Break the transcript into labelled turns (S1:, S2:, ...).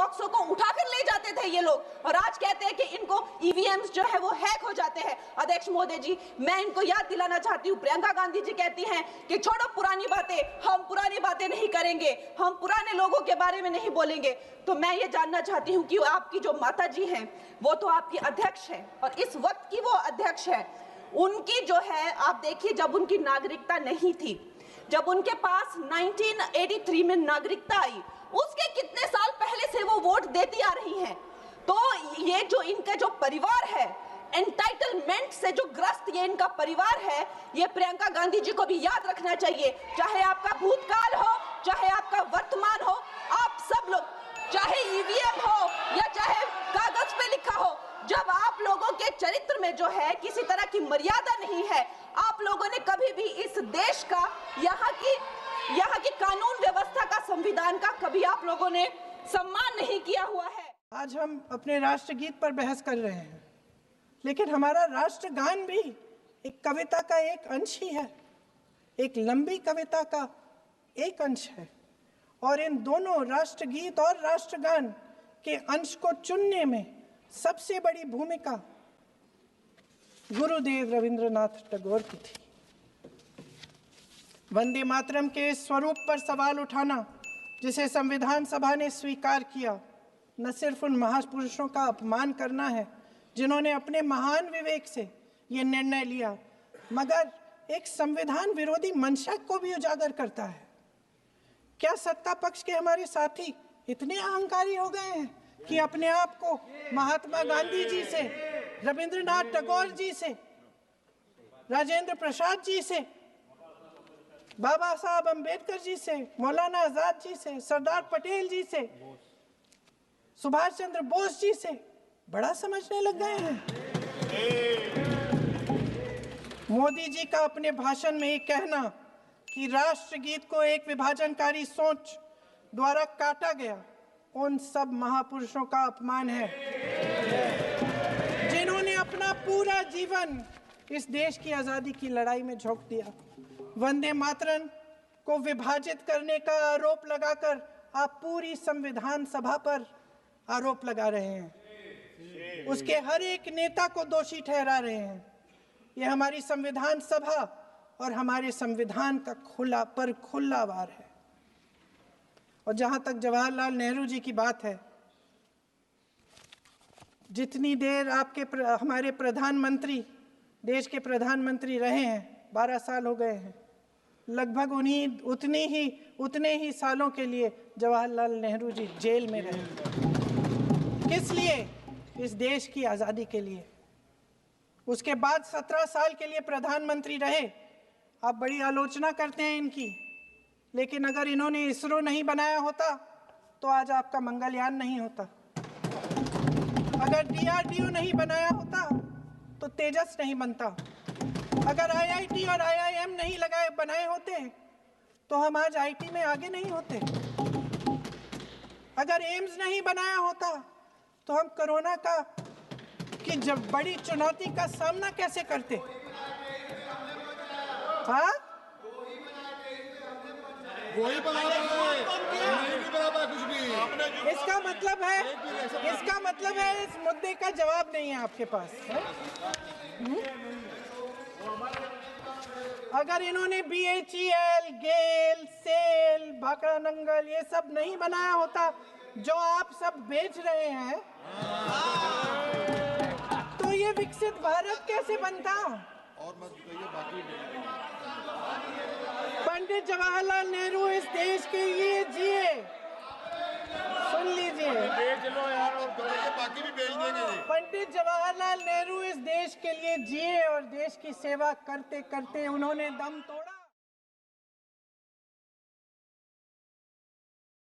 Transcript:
S1: POCSO को उठाकर ले जाते थे ये लोग, और आज कहते हैं कि इनको ईवीएम्स जो है वो हैक हो जाते हैं। अध्यक्ष महोदय जी, मैं इनको याद दिलाना चाहती हूँ, प्रियंका गांधी जी कहती हैं कि छोड़ो पुरानी बातें, हम पुरानी बातें नहीं करेंगे, हम पुराने लोगों के बारे में नहीं बोलेंगे। तो मैं ये जानना चाहती हूँ कि आपकी जो माता जी हैं वो तो आपकी अध्यक्ष है, और इस वक्त की वो अध्यक्ष है, उनकी जो है आप देखिए, जब उनकी नागरिकता नहीं थी, जब उनके पास 1983 में नागरिकता आई, उसके कितने साल पहले से वो वोट देती आ रही हैं। तो ये जो इनका जो परिवार है, एंटाइटलमेंट से जो ग्रस्त ये इनका परिवार है, ये प्रियंका गांधी जी को भी याद रखना चाहिए। चाहे आपका भूतकाल हो, चाहे आपका वर्तमान हो, आप सब लोग, चाहे ईवीएम हो या चाहे कागज पे लिखा हो, जब आप लोगों के चरित्र में जो है किसी तरह की मर्यादा नहीं है, आप लोगों ने कभी भी इस देश का, यहाँ की कानून व्यवस्था का, संविधान का कभी आप लोगों ने सम्मान नहीं किया हुआ है।
S2: आज हम अपने राष्ट्रगीत पर बहस कर रहे हैं, लेकिन हमारा राष्ट्रगान भी एक कविता का एक अंश ही है, एक लंबी कविता का एक अंश है। और इन दोनों राष्ट्रगीत और राष्ट्रगान के अंश को चुनने में सबसे बड़ी भूमिका गुरुदेव रविंद्रनाथ टैगोर की थी। वंदे मातरम के स्वरूप पर सवाल उठाना, जिसे संविधान सभा ने स्वीकार किया, न सिर्फ उन महापुरुषों का अपमान करना है जिन्होंने अपने महान विवेक से ये निर्णय लिया, मगर एक संविधान विरोधी मंशा को भी उजागर करता है। क्या सत्ता पक्ष के हमारे साथी इतने अहंकारी हो गए हैं कि अपने आप को महात्मा गांधी जी से, रविंद्रनाथ टैगोर जी से, राजेंद्र प्रसाद जी से, बाबा साहब अम्बेडकर जी से, मौलाना आजाद जी से, सरदार पटेल जी से, सुभाष चंद्र बोस जी से बड़ा समझने लग गए हैं? मोदी जी का अपने भाषण में ये कहना कि राष्ट्रगीत को एक विभाजनकारी सोच द्वारा काटा गया, उन सब महापुरुषों का अपमान है जिन्होंने अपना पूरा जीवन इस देश की आजादी की लड़ाई में झोंक दिया। वंदे मातरम को विभाजित करने का आरोप लगाकर आप पूरी संविधान सभा पर आरोप लगा रहे हैं, उसके हर एक नेता को दोषी ठहरा रहे हैं। यह हमारी संविधान सभा और हमारे संविधान का खुला वार है। और जहां तक जवाहरलाल नेहरू जी की बात है, जितनी देर हमारे प्रधानमंत्री, देश के प्रधानमंत्री रहे हैं, 12 साल हो गए हैं, लगभग उतने ही सालों के लिए जवाहरलाल नेहरू जी जेल में रहे। किस लिए? इस देश की आज़ादी के लिए। उसके बाद 17 साल के लिए प्रधानमंत्री रहे। आप बड़ी आलोचना करते हैं इनकी, लेकिन अगर इन्होंने इसरो नहीं बनाया होता तो आज आपका मंगलयान नहीं होता। अगर DRDO नहीं बनाया होता तो तेजस नहीं बनता। अगर IIT और IIM नहीं बनाए होते तो हम आज IT में आगे नहीं होते। अगर एम्स नहीं बनाया होता तो हम कोरोना की जब बड़ी चुनौती का सामना कैसे करते? हाँ,
S3: वही बना कुछ भी।
S2: इसका मतलब है इस मुद्दे का जवाब नहीं है आपके पास है? अगर इन्होंने BHEL, गेल, सेल, भाखड़ा नंगल ये सब नहीं बनाया होता जो आप सब बेच रहे हैं, तो ये विकसित भारत कैसे बनता?
S3: और मत कहिए बाकी।
S2: पंडित जवाहरलाल नेहरू इस देश के लिए जिए। सुन लीजिए,
S3: बेच लो यार, और बाकी भी बेच देंगे।
S2: पंडित जवाहरलाल नेहरू इस देश के लिए जिए और देश की सेवा करते करते उन्होंने दम तोड़ा।